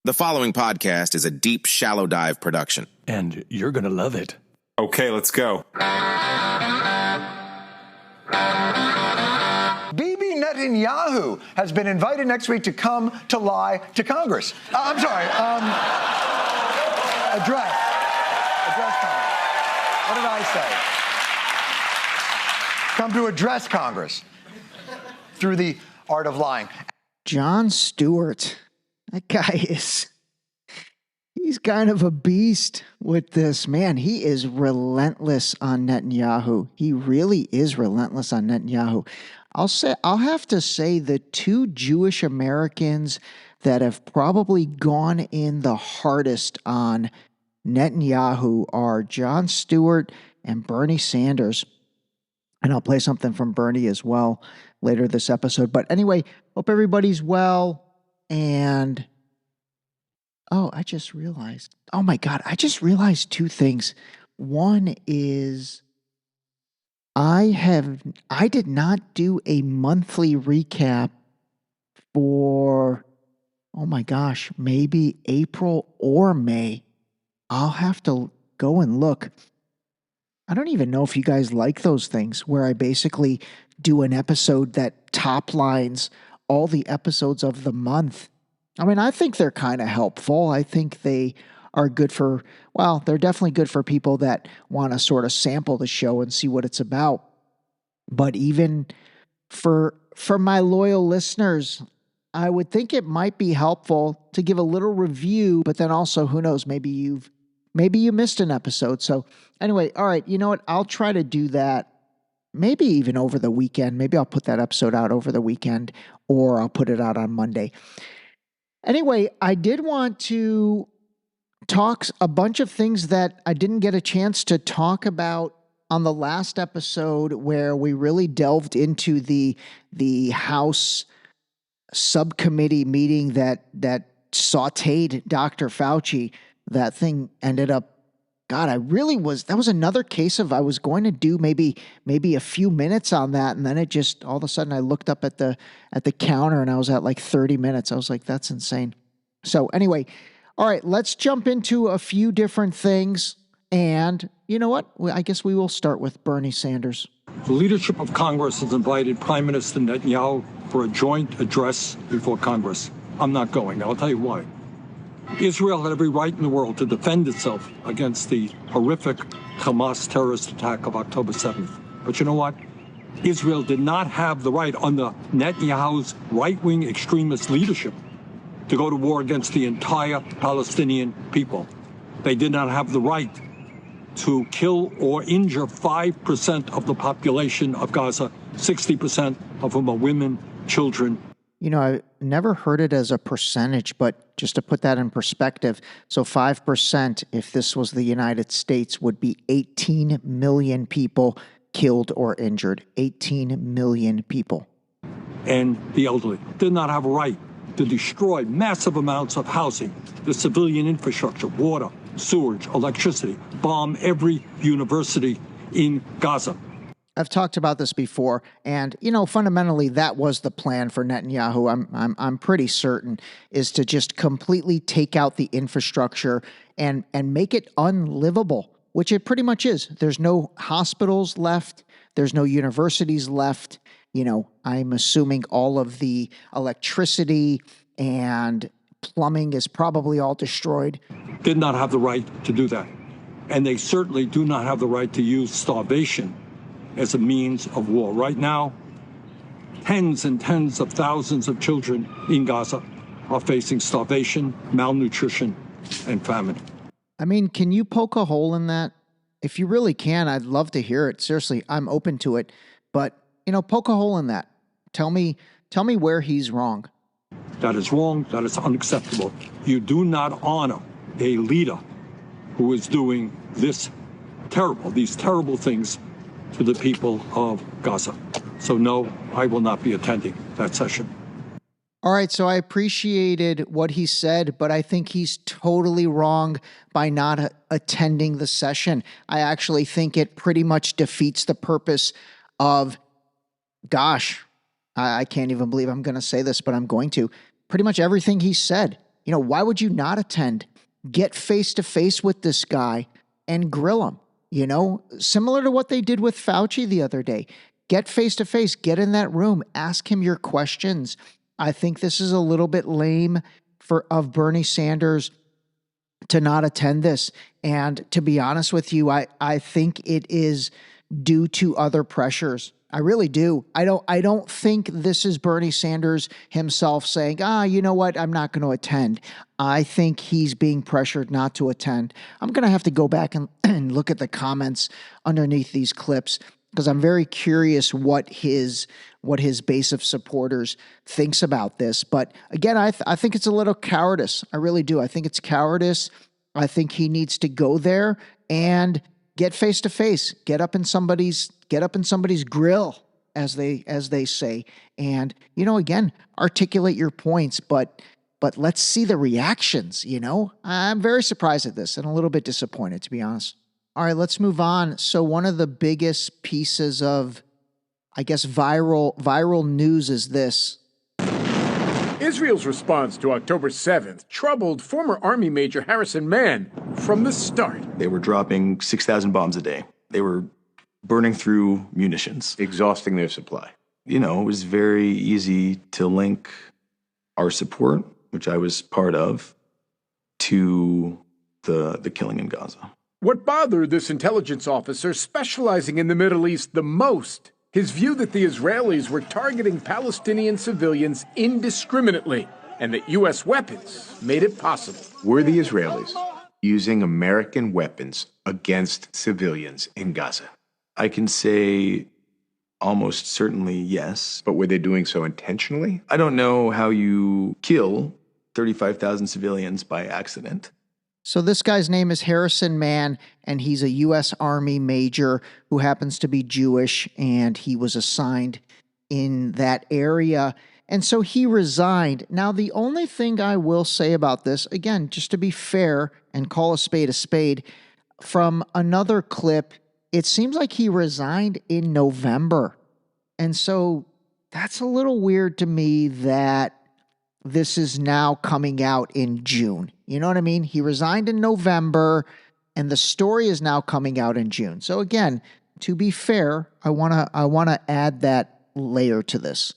The following podcast is a deep, shallow dive production. And you're going to love it. Okay, let's go. Bibi Netanyahu has been invited next week to come to lie to Congress. Address Congress. What did I say? Come to address Congress through the art of lying. Jon Stewart. That guy he's kind of a beast with this. Man, he is relentless on Netanyahu. He really is relentless on Netanyahu. I'll have to say the two Jewish Americans that have probably gone in the hardest on Netanyahu are Jon Stewart and Bernie Sanders. And I'll play something from Bernie as well later this episode. But anyway, hope everybody's well. And, I just realized two things. One is I did not do a monthly recap for, maybe April or May. I'll have to go and look. I don't even know if you guys like those things where I basically do an episode that top lines all the episodes of the month. I mean, I think they're kind of helpful. I think they are good for, they're definitely good for people that want to sort of sample the show and see what it's about. But even for my loyal listeners, I would think it might be helpful to give a little review, but then also, who knows, maybe you missed an episode. So anyway, all right, you know what? I'll try to do that. Maybe even over the weekend. Maybe I'll put that episode out over the weekend, or I'll put it out on Monday. Anyway, I did want to talk a bunch of things that I didn't get a chance to talk about on the last episode, where we really delved into the House subcommittee meeting that sautéed Dr. Fauci. That thing ended up, that was another case of I was going to do maybe a few minutes on that, and then it just, all of a sudden I looked up at the counter and I was at like 30 minutes. I was like, that's insane. So anyway, all right, let's jump into a few different things. And you know what? I guess we will start with Bernie Sanders. The leadership of Congress has invited Prime Minister Netanyahu for a joint address before Congress. I'm not going. I'll tell you why. Israel had every right in the world to defend itself against the horrific Hamas terrorist attack of October 7th. But you know what? Israel did not have the right, under Netanyahu's right-wing extremist leadership, to go to war against the entire Palestinian people. They did not have the right to kill or injure 5% of the population of Gaza, 60% of whom are women, children. You know, I never heard it as a percentage, but just to put that in perspective, so 5%, if this was the United States, would be 18 million people killed or injured. 18 million people. And the elderly did not have a right to destroy massive amounts of housing, the civilian infrastructure, water, sewage, electricity, bomb every university in Gaza. I've talked about this before, and fundamentally that was the plan for Netanyahu. I'm pretty certain, is to just completely take out the infrastructure and make it unlivable, which it pretty much is. There's no hospitals left. There's no universities left. I'm assuming all of the electricity and plumbing is probably all destroyed. Did not have the right to do that, and they certainly do not have the right to use starvation as a means of war. Right now, tens and tens of thousands of children in Gaza are facing starvation, malnutrition, and famine. I mean, can you poke a hole in that? If you really can, I'd love to hear it. Seriously, I'm open to it. But, poke a hole in that. Tell me where he's wrong. That is wrong. That is unacceptable. You do not honor a leader who is doing these terrible things to the people of Gaza. So no, I will not be attending that session. All right, so I appreciated what he said, but I think he's totally wrong by not attending the session. I actually think it pretty much defeats the purpose of, I can't even believe I'm going to say this, but I'm going to. Pretty much everything he said. Why would you not attend? Get face to face with this guy and grill him, similar to what they did with Fauci the other day. Get face to face, get in that room, ask him your questions. I think this is a little bit lame of Bernie Sanders to not attend this. And to be honest with you, I think it is due to other pressures. I really do. I don't think this is Bernie Sanders himself saying, you know what, I'm not going to attend. I think he's being pressured not to attend. I'm going to have to go back and look at the comments underneath these clips, because I'm very curious what his base of supporters thinks about this. But again, I think it's a little cowardice. I really do. I think it's cowardice. I think he needs to go there and get face to face, get up in somebody's grill, as they say, and again, articulate your points. But let's see the reactions. I'm very surprised at this and a little bit disappointed, to be honest. All right, let's move on. So one of the biggest pieces of, I guess, viral news is this. Israel's response to October 7th troubled former Army Major Harrison Mann from the start. They were dropping 6,000 bombs a day. They were burning through munitions, exhausting their supply. It was very easy to link our support, which I was part of, to the killing in Gaza. What bothered this intelligence officer specializing in the Middle East the most? His view that the Israelis were targeting Palestinian civilians indiscriminately and that U.S. weapons made it possible. Were the Israelis using American weapons against civilians in Gaza? I can say almost certainly yes. But were they doing so intentionally? I don't know how you kill 35,000 civilians by accident. So this guy's name is Harrison Mann, and he's a U.S. Army major who happens to be Jewish, and he was assigned in that area. And so he resigned. Now, the only thing I will say about this, again, just to be fair and call a spade, from another clip, it seems like he resigned in November. And so that's a little weird to me that this is now coming out in June. You know what I mean? He resigned in November, and the story is now coming out in June. So again, to be fair, I wanna add that layer to this.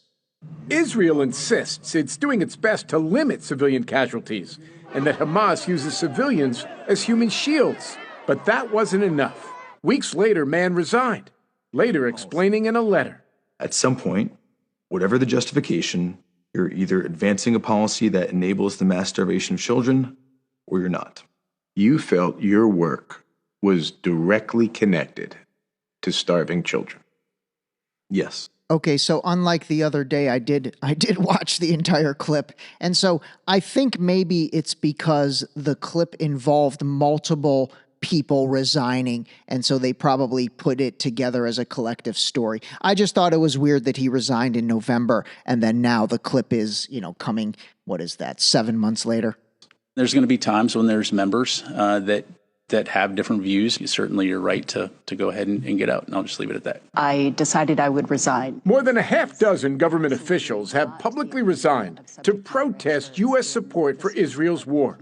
Israel insists it's doing its best to limit civilian casualties and that Hamas uses civilians as human shields. But that wasn't enough. Weeks later, Mann resigned, later explaining in a letter. At some point, whatever the justification, you're either advancing a policy that enables the mass starvation of children, or you're not. You felt your work was directly connected to starving children. Yes. Okay, so unlike the other day, I did watch the entire clip. And so I think maybe it's because the clip involved multiple people resigning, and so they probably put it together as a collective story. I just thought it was weird that he resigned in November, and then now the clip is, coming, 7 months later? There's going to be times when there's members that have different views. Certainly you're right to go ahead and get out, and I'll just leave it at that. I decided I would resign. More than a half dozen government officials have publicly resigned to protest U.S. support for Israel's war.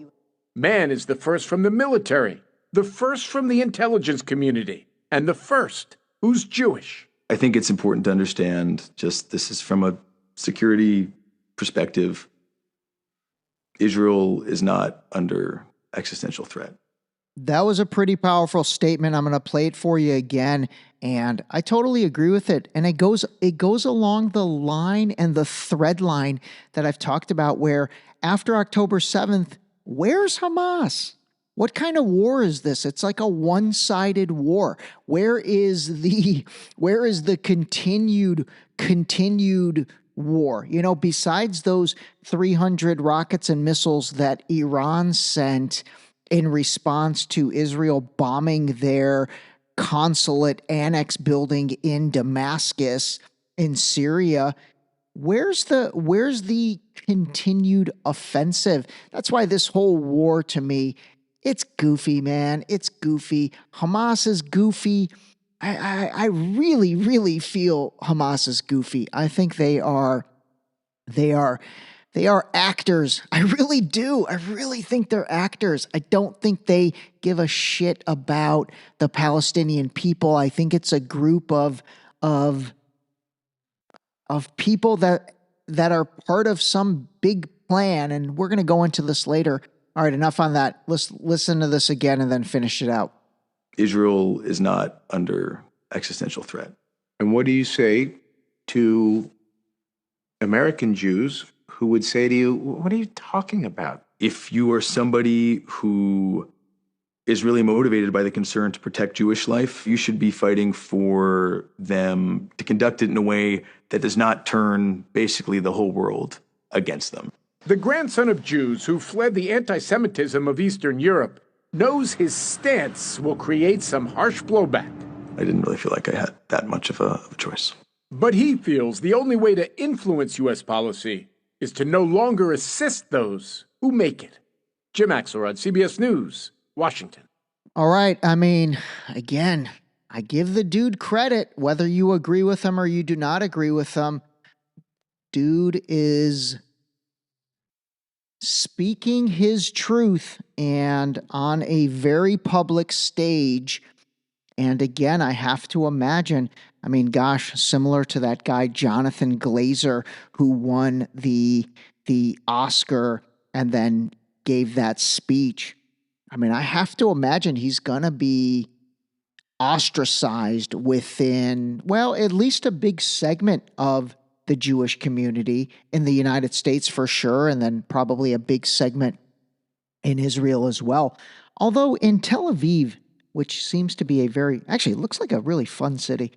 Mann is the first from the military, the first from the intelligence community, and the first who's Jewish. I think it's important to understand, this is from a security perspective, Israel is not under existential threat. That was a pretty powerful statement. I'm going to play it for you again, and I totally agree with it. And it goes along the line and the thread line that I've talked about, where after October 7th, where's Hamas? What kind of war is this? It's like a one-sided war. Where is the continued war? Besides those 300 rockets and missiles that Iran sent in response to Israel bombing their consulate annex building in Damascus in Syria, where's the continued offensive? That's why this whole war, to me, it's goofy, man. It's goofy. Hamas is goofy. I really, really feel Hamas is goofy. I think they are They are actors. I really do. I really think they're actors. I don't think they give a shit about the Palestinian people. I think it's a group of people that are part of some big plan, and we're going to go into this later. All right, enough on that. Let's listen to this again and then finish it out. Israel is not under existential threat. And what do you say to American Jews who would say to you, what are you talking about? If you are somebody who is really motivated by the concern to protect Jewish life, you should be fighting for them to conduct it in a way that does not turn basically the whole world against them. The grandson of Jews who fled the anti-Semitism of Eastern Europe knows his stance will create some harsh blowback. I didn't really feel like I had that much of a choice. But he feels the only way to influence U.S. policy is to no longer assist those who make it. Jim Axelrod, CBS News, Washington. All right. I mean, again, I give the dude credit, whether you agree with him or you do not agree with him. Dude is speaking his truth and on a very public stage. And again, I have to imagine, I mean, gosh, similar to that guy, Jonathan Glazer, who won the Oscar and then gave that speech. I mean, I have to imagine he's going to be ostracized within, well, at least a big segment of the Jewish community in the United States for sure, and then probably a big segment in Israel as well. Although in Tel Aviv, which seems to be actually, it looks like a really fun city,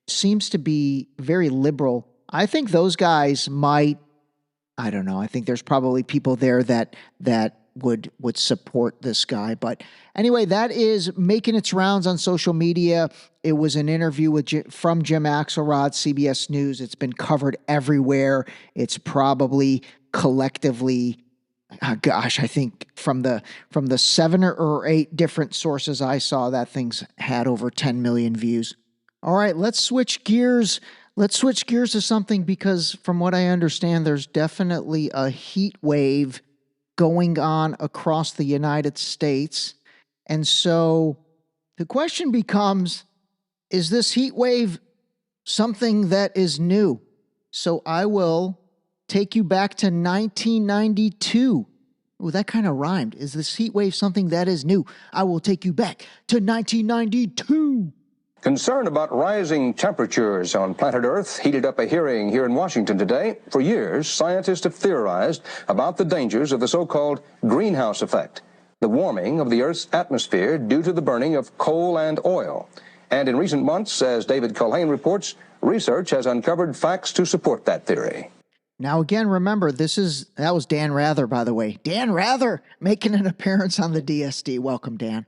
seems to be very liberal. I think those guys might, I don't know, I think there's probably people there that would support this guy. But anyway, that is making its rounds on social media. It was an interview from Jim Axelrod, CBS News. It's been covered everywhere. It's probably collectively, I think from the 7 or 8 different sources I saw, that thing's had over 10 million views. All right, let's switch gears. Let's switch gears to something, because from what I understand, there's definitely a heat wave going on across the United States. And so the question becomes, is this heat wave something that is new? So I will take you back to 1992. Oh, that kind of rhymed. Is this heat wave something that is new? I will take you back to 1992. Concern about rising temperatures on planet Earth heated up a hearing here in Washington today. For years, scientists have theorized about the dangers of the so-called greenhouse effect, the warming of the Earth's atmosphere due to the burning of coal and oil. And in recent months, as David Culhane reports, research has uncovered facts to support that theory. Now, again, remember, that was Dan Rather, by the way. Dan Rather making an appearance on the DSD. Welcome, Dan.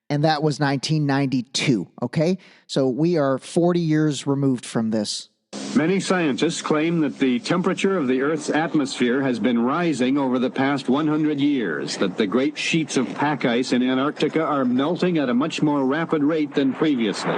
And that was 1992, okay? So we are 40 years removed from this. Many scientists claim that the temperature of the Earth's atmosphere has been rising over the past 100 years, that the great sheets of pack ice in Antarctica are melting at a much more rapid rate than previously.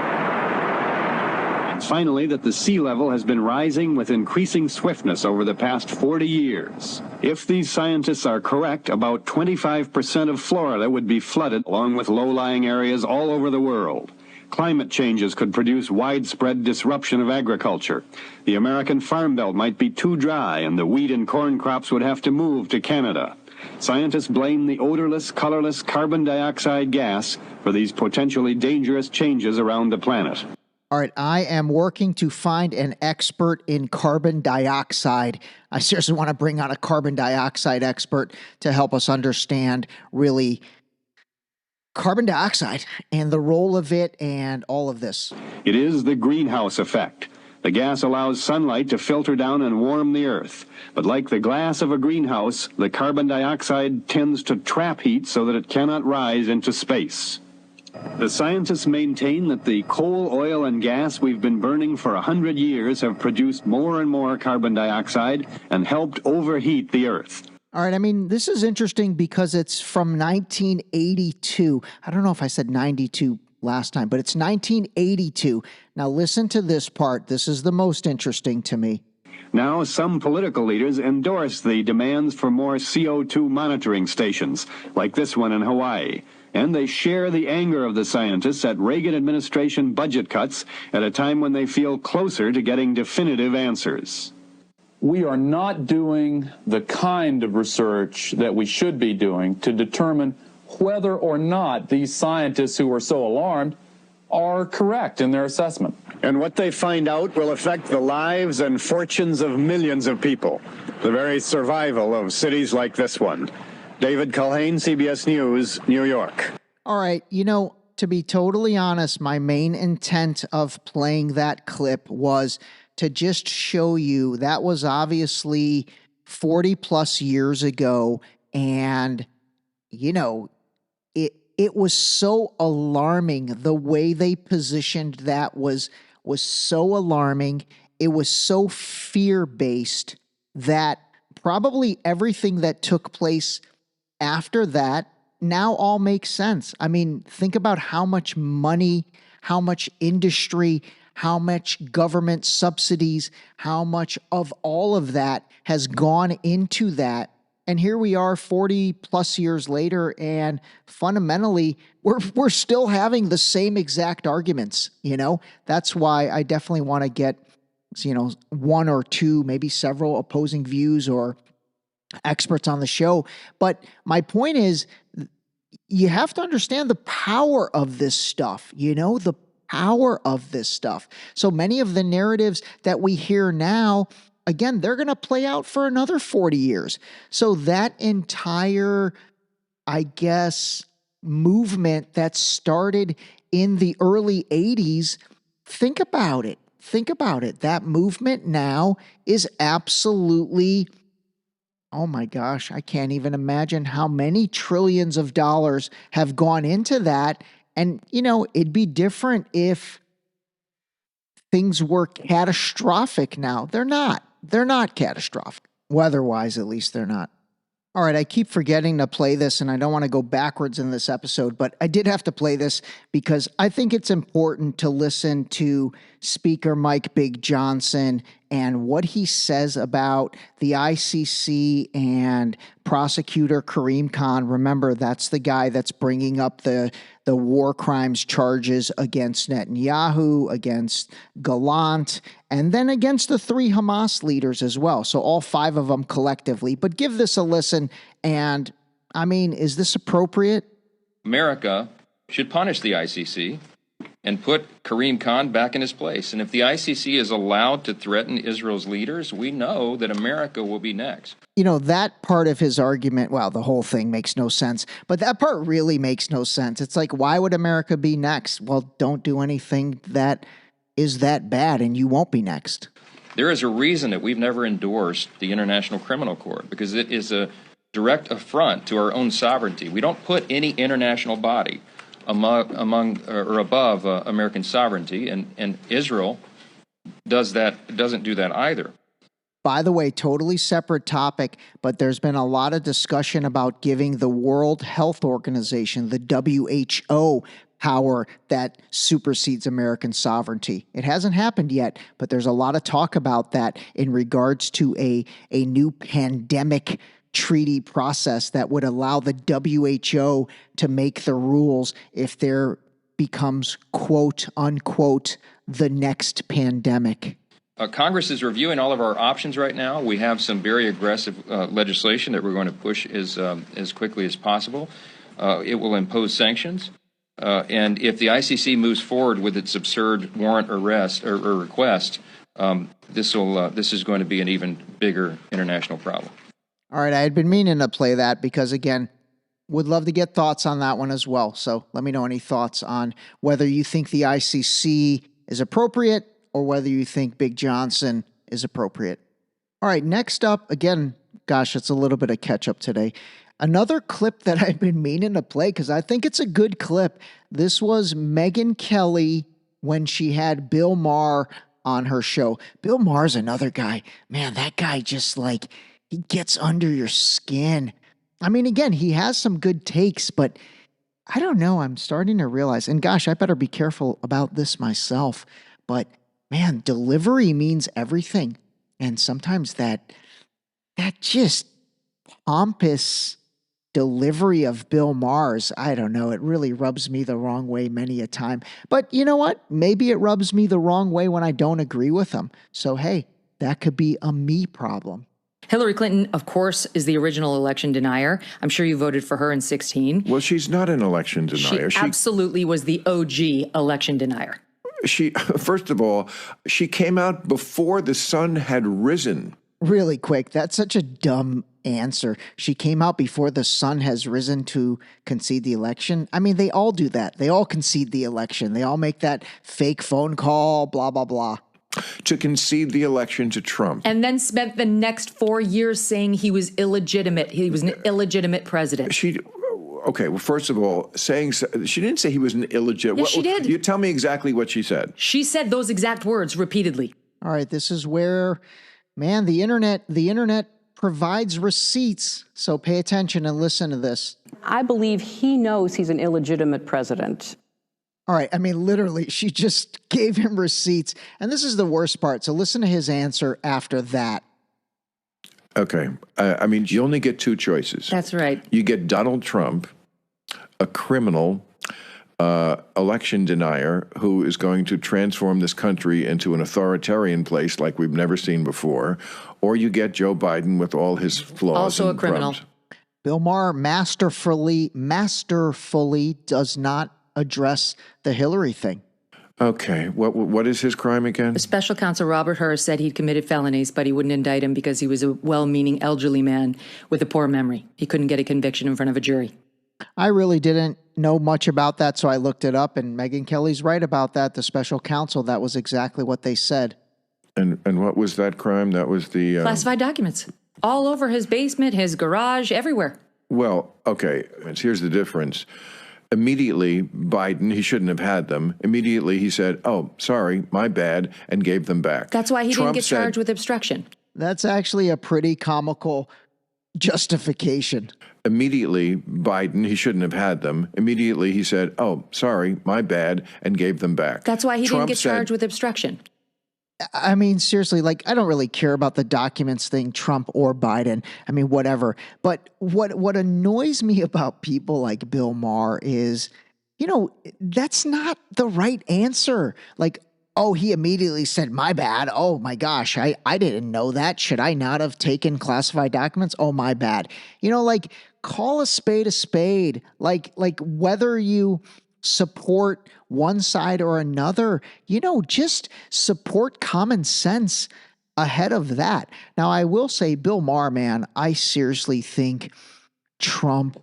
And finally, that the sea level has been rising with increasing swiftness over the past 40 years. If these scientists are correct, about 25% of Florida would be flooded, along with low-lying areas all over the world. Climate changes could produce widespread disruption of agriculture. The American farm belt might be too dry, and the wheat and corn crops would have to move to Canada. Scientists blame the odorless, colorless carbon dioxide gas for these potentially dangerous changes around the planet. All right, I am working to find an expert in carbon dioxide. I seriously want to bring on a carbon dioxide expert to help us understand really carbon dioxide and the role of it and all of this. It is the greenhouse effect. The gas allows sunlight to filter down and warm the Earth. But like the glass of a greenhouse, the carbon dioxide tends to trap heat so that it cannot rise into space. The scientists maintain that the coal, oil, and gas we've been burning for 100 years have produced more and more carbon dioxide and helped overheat the Earth. All right, I mean, this is interesting because it's from 1982. I don't know if I said 92 last time, but it's 1982. Now listen to this part. This is the most interesting to me. Now, some political leaders endorse the demands for more CO2 monitoring stations, like this one in Hawaii. And they share the anger of the scientists at Reagan administration budget cuts at a time when they feel closer to getting definitive answers. We are not doing the kind of research that we should be doing to determine whether or not these scientists who are so alarmed are correct in their assessment. And what they find out will affect the lives and fortunes of millions of people, the very survival of cities like this one. David Culhane, CBS News, New York. All right, to be totally honest, my main intent of playing that clip was to just show you that was obviously 40 plus years ago. And, it was so alarming. The way they positioned that was so alarming. It was so fear-based that probably everything that took place after that now all makes sense. I mean, think about how much money, how much industry, how much government subsidies, how much of all of that has gone into that. And here we are 40 plus years later, and fundamentally, we're still having the same exact arguments, That's why I definitely want to get, one or two, maybe several opposing views or experts on the show. But my point is, you have to understand the power of this stuff, the power of this stuff. So many of the narratives that we hear now, again, they're going to play out for another 40 years. So that entire, movement that started in the early 80s, think about it. That movement now is absolutely, oh my gosh, I can't even imagine how many trillions of dollars have gone into that. And, it'd be different if things were catastrophic now. They're not. They're not catastrophic. Weather-wise, at least they're not. All right, I keep forgetting to play this, and I don't want to go backwards in this episode, but I did have to play this because I think it's important to listen to Speaker Mike Big Johnson and what he says about the ICC and prosecutor Kareem Khan. Remember, that's the guy that's bringing up the war crimes charges against Netanyahu, against Gallant, and then against the 3 Hamas leaders as well. So all 5 of them collectively. But give this a listen. And, is this appropriate? America should punish the ICC and put Kareem Khan back in his place. And if the ICC is allowed to threaten Israel's leaders, we know that America will be next. That part of his argument, well, the whole thing makes no sense, but that part really makes no sense. It's like, why would America be next? Well, don't do anything that is that bad and you won't be next. There is a reason that we've never endorsed the International Criminal Court, because it is a direct affront to our own sovereignty. We don't put any international body among or above American sovereignty, and Israel doesn't do that either. By the way, totally separate topic, but there's been a lot of discussion about giving the World Health Organization, the WHO, power that supersedes American sovereignty. It hasn't happened yet, but there's a lot of talk about that in regards to a new pandemic treaty process that would allow the WHO to make the rules if there becomes, quote unquote, the next pandemic. Congress is reviewing all of our options right now. We have some very aggressive legislation that we're going to push as quickly as possible. It will impose sanctions. And if the ICC moves forward with its absurd warrant arrest or request, this is going to be an even bigger international problem. All right, I had been meaning to play that because, again, would love to get thoughts on that one as well. So let me know any thoughts on whether you think the ICC is appropriate or whether you think Big Johnson is appropriate. All right, next up, again, gosh, it's a little bit of catch up today. Another clip that I've been meaning to play because I think it's a good clip. This was Megyn Kelly when she had Bill Maher on her show. Bill Maher's another guy. Man, that guy just he gets under your skin. I mean, again, he has some good takes, but I don't know. I'm starting to realize, and gosh, I better be careful about this myself, but man, delivery means everything. And sometimes that just pompous delivery of Bill Maher's, I don't know, it really rubs me the wrong way many a time. But you know what? Maybe it rubs me the wrong way when I don't agree with him. So, hey, that could be a me problem. Hillary Clinton, of course, is the original election denier. I'm sure you voted for her in 2016. Well, she's not an election denier. She absolutely was the OG election denier. First of all, she came out before the sun had risen. Really quick, that's such a dumb answer. She came out before the sun has risen to concede the election. I mean, they all do that. They all concede the election. They all make that fake phone call, blah, blah, blah. To concede the election to Trump. And then spent the next 4 years saying he was illegitimate. He was an illegitimate president. Okay, well, first of all, she didn't say he was an illegitimate. Yes, she did. You tell me exactly what she said. She said those exact words repeatedly. All right, this is where, man, the internet provides receipts. So pay attention and listen to this. I believe he knows he's an illegitimate president. All right, I mean, literally, she just gave him receipts. And this is the worst part. So listen to his answer after that. Okay. I mean, you only get two choices. That's right. You get Donald Trump, a criminal election denier who is going to transform this country into an authoritarian place like we've never seen before, or you get Joe Biden with all his flaws. Also and a criminal. problems. Bill Maher masterfully does not address the Hillary thing. Okay, what is his crime again? The special counsel Robert Hur said he'd committed felonies, but he wouldn't indict him because he was a well-meaning elderly man with a poor memory. He couldn't get a conviction in front of a jury. I really didn't know much about that, so I looked it up, and Megyn Kelly's right about that. The special counsel, that was exactly what they said. And what was that crime? That was the... Classified documents. All over his basement, his garage, everywhere. Well, okay, here's the difference. Immediately, Biden, he shouldn't have had them. Immediately, he said, oh, sorry, my bad, and gave them back. That's why he Trump didn't get charged with obstruction. That's actually a pretty comical justification. Immediately, Biden, he shouldn't have had them. Immediately, he said, oh, sorry, my bad, and gave them back. That's why he Trump didn't get charged with obstruction. I mean, seriously, like, I don't really care about the documents thing, Trump or Biden. I mean, whatever. But what annoys me about people like Bill Maher is, you know, that's not the right answer. Like, oh, he immediately said, my bad. Oh, my gosh, I didn't know that. Should I not have taken classified documents? Oh, my bad. You know, like, call a spade a spade. Like whether you support one side or another, you know, just support common sense ahead of that. Now, I will say, Bill Maher, man, I seriously think Trump,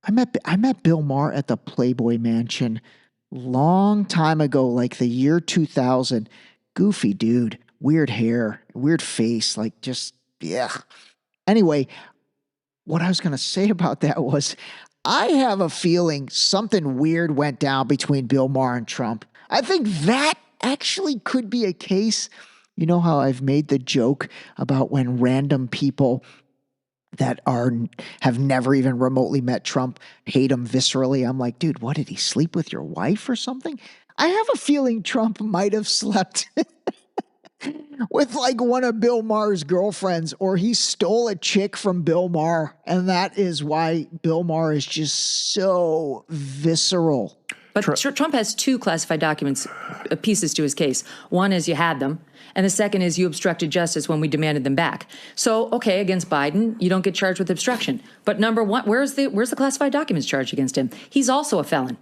I met Bill Maher at the Playboy Mansion long time ago, like the year 2000. Goofy dude, weird hair, weird face, like just, yeah. Anyway, what I was going to say about that was, I have a feeling something weird went down between Bill Maher and Trump. I think that actually could be a case. You know how I've made the joke about when random people that have never even remotely met Trump hate him viscerally. I'm like, dude, what, did he sleep with your wife or something? I have a feeling Trump might have slept with like one of Bill Maher's girlfriends, or he stole a chick from Bill Maher, and that is why Bill Maher is just so visceral. But Trump has two classified documents, pieces to his case. One is you had them, and the second is you obstructed justice when we demanded them back. So, okay, against Biden, you don't get charged with obstruction. But number one, where's the classified documents charge against him? He's also a felon.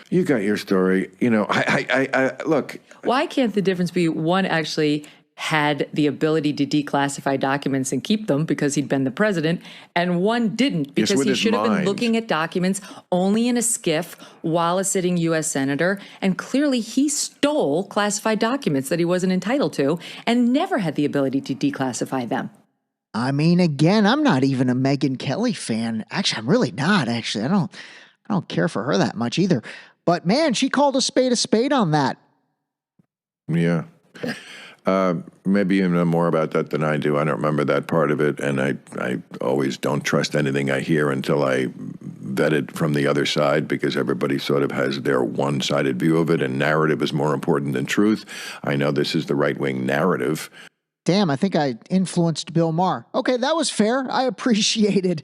You got your story. You know, I look. Why can't the difference be one actually had the ability to declassify documents and keep them because he'd been the president, and one didn't because he should have been looking at documents only in a skiff while a sitting U.S. senator, and clearly he stole classified documents that he wasn't entitled to and never had the ability to declassify them. I mean, again, I'm not even a Megyn Kelly fan. Actually, I'm really not. Actually, I don't care for her that much either. But man, she called a spade on that. Yeah. Maybe you know more about that than I do. I don't remember that part of it, and I always don't trust anything I hear until I vetted from the other side because everybody sort of has their one-sided view of it, and narrative is more important than truth. I know this is the right-wing narrative. Damn, I think I influenced Bill Maher. Okay, that was fair. I appreciated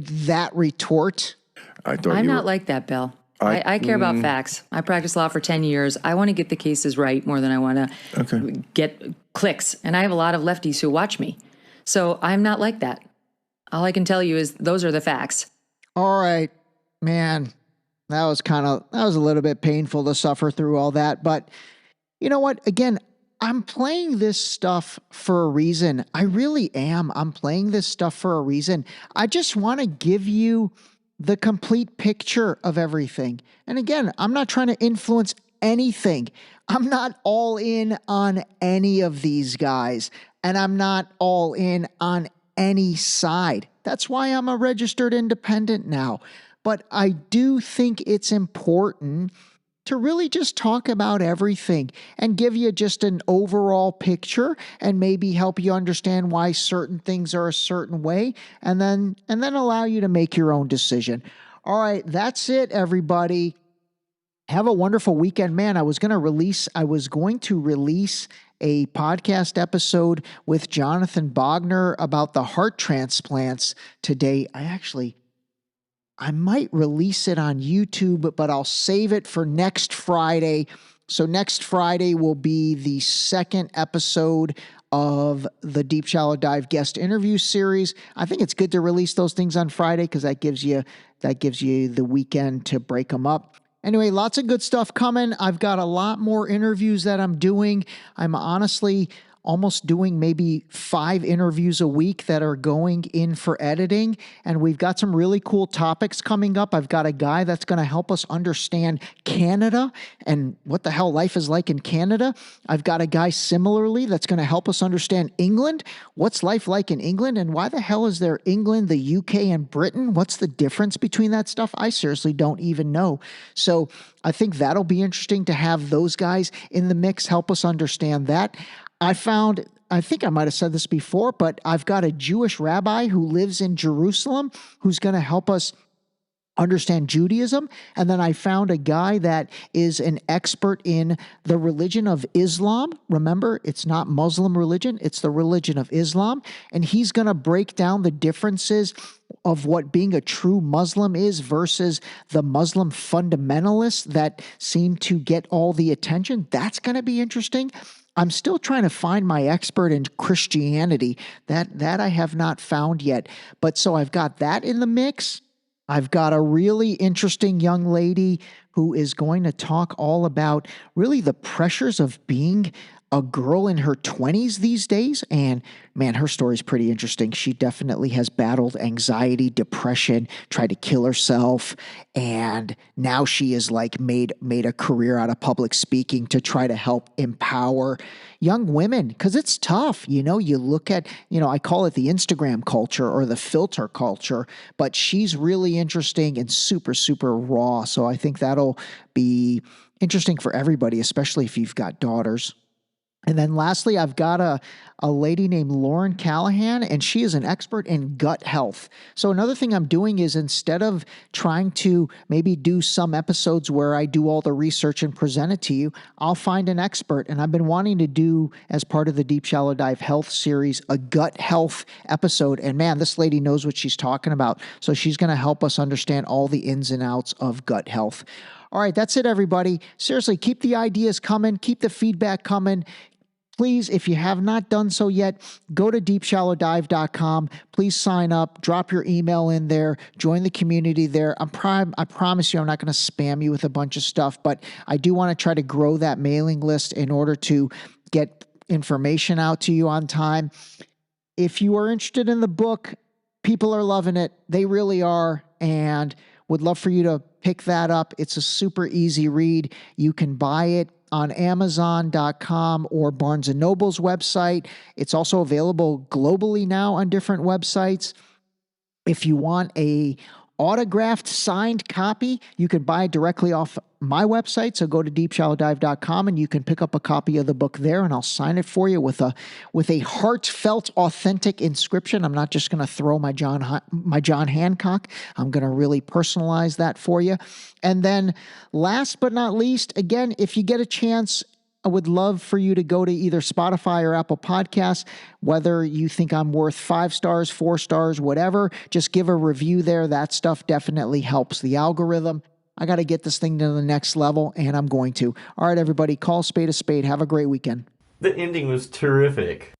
that retort. I'm not like that, Bill. I care about facts. I practiced law for 10 years. I want to get the cases right more than I want to get clicks. And I have a lot of lefties who watch me. So I'm not like that. All I can tell you is those are the facts. All right, man. That was a little bit painful to suffer through all that. But you know what? Again, I'm playing this stuff for a reason. I really am. I'm playing this stuff for a reason. I just want to give you the complete picture of everything. And again, I'm not trying to influence anything. I'm not all in on any of these guys, and I'm not all in on any side. That's why I'm a registered independent now. But I do think it's important to really just talk about everything and give you just an overall picture and maybe help you understand why certain things are a certain way, and then allow you to make your own decision. All right, that's it, everybody. Have a wonderful weekend. Man, I was going to release a podcast episode with Jonathan Bogner about the heart transplants today. I might release it on YouTube, but I'll save it for next Friday. So next Friday will be the second episode of the Deep Shallow Dive guest interview series. I think it's good to release those things on Friday because that gives you the weekend to break them up. Anyway, lots of good stuff coming. I've got a lot more interviews that I'm doing. I'm honestly almost doing maybe 5 interviews a week that are going in for editing. And we've got some really cool topics coming up. I've got a guy that's going to help us understand Canada and what the hell life is like in Canada. I've got a guy similarly that's going to help us understand England. What's life like in England? And why the hell is there England, the UK, and Britain? What's the difference between that stuff? I seriously don't even know. So I think that'll be interesting to have those guys in the mix help us understand that. I think I might have said this before, but I've got a Jewish rabbi who lives in Jerusalem who's going to help us understand Judaism. And then I found a guy that is an expert in the religion of Islam. Remember, it's not Muslim religion, it's the religion of Islam. And he's going to break down the differences of what being a true Muslim is versus the Muslim fundamentalists that seem to get all the attention. That's going to be interesting. I'm still trying to find my expert in Christianity. That I have not found yet. But so I've got that in the mix. I've got a really interesting young lady who is going to talk all about really the pressures of being a girl in her 20s these days. And man, her story is pretty interesting. She definitely has battled anxiety, depression, tried to kill herself. And now she is like made a career out of public speaking to try to help empower young women. Cause it's tough. You look at, I call it the Instagram culture or the filter culture, but she's really interesting and super, super raw. So I think that'll be interesting for everybody, especially if you've got daughters. And then lastly, I've got a lady named Lauren Callahan, and she is an expert in gut health. So another thing I'm doing is instead of trying to maybe do some episodes where I do all the research and present it to you, I'll find an expert. And I've been wanting to do, as part of the Deep Shallow Dive Health series, a gut health episode. And man, this lady knows what she's talking about. So she's going to help us understand all the ins and outs of gut health. All right, that's it, everybody. Seriously, keep the ideas coming. Keep the feedback coming. Please, if you have not done so yet, go to deepshallowdive.com. Please sign up, drop your email in there, join the community there. I promise you I'm not going to spam you with a bunch of stuff, but I do want to try to grow that mailing list in order to get information out to you on time. If you are interested in the book, people are loving it. They really are, and would love for you to pick that up. It's a super easy read. You can buy it on Amazon.com or Barnes & Noble's website. It's also available globally now on different websites. If you want a autographed signed copy, you can buy it directly off my website, so go to deepshallowdive.com and you can pick up a copy of the book there, and I'll sign it for you with a heartfelt, authentic inscription. I'm not just going to throw my John Hancock. I'm going to really personalize that for you. And then last but not least, again, if you get a chance, I would love for you to go to either Spotify or Apple Podcasts, whether you think I'm worth 5 stars, 4 stars, whatever, just give a review there. That stuff definitely helps the algorithm. I got to get this thing to the next level, and I'm going to. All right, everybody, call spade a spade. Have a great weekend. The ending was terrific.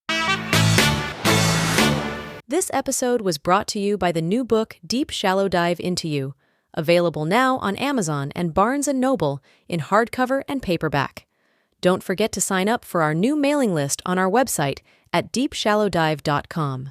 This episode was brought to you by the new book, Deep Shallow Dive Into You, available now on Amazon and Barnes & Noble in hardcover and paperback. Don't forget to sign up for our new mailing list on our website at deepshallowdive.com.